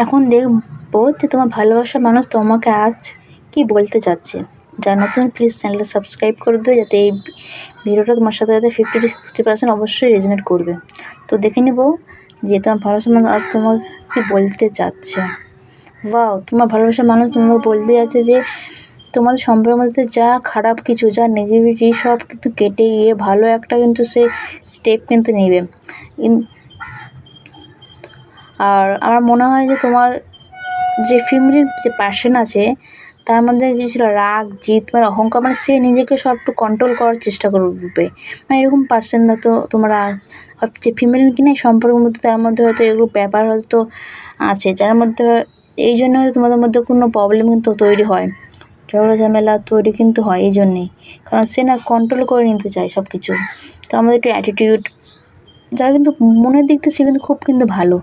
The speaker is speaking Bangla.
এখন দেখবো যে তোমার ভালোবাসার মানুষ তোমাকে আজ কি বলতে চাচ্ছে। যারা নতুন প্লিজ চ্যানেলটা সাবস্ক্রাইব করে দিও, যাতে এই ভিডিওটা তোমার সাথে যাতে 50-60% অবশ্যই রেজোনেট করবে। তো দেখে নেব যে তোমার ভালোবাসার মানুষ আজ তোমাকে কি বলতে চাচ্ছে। ওয়াও, তোমার ভালোবাসার মানুষ তোমাকে বলতে যাচ্ছে যে তোমাদের সম্পর্কের মধ্যে যা খারাপ কিছু, যা নেগেটিভিটি সব কিন্তু কেটে গিয়ে ভালো একটা কিন্তু সে স্টেপ কিন্তু নেবে। আর আমার মনে হয় যে তোমার যে ফিমেল যে পার্সন আছে তার মধ্যে কিছুটা রাগ, জিদ মানে অহংকার, মানে সে নিজেকে সব একটু কন্ট্রোল করার চেষ্টা করবে। মানে এরকম পার্সন তো তোমরা যে ফিমেল কিনা সম্পর্কের মধ্যে তার মধ্যে হয়তো এগুলো ব্যাপার হয়তো আছে, যার মধ্যে এই জন্য হয়তো তোমাদের মধ্যে কোনো প্রবলেম কিন্তু তৈরি হয়, ঝগড়া ঝামেলা তৈরি কিন্তু হয় এই জন্যেই। কারণ সে না কন্ট্রোল করে নিতে চায় সব কিছু। তার মধ্যে একটু অ্যাটিটিউড, যারা কিন্তু মনের দিক থেকে সে কিন্তু খুব কিন্তু ভালো।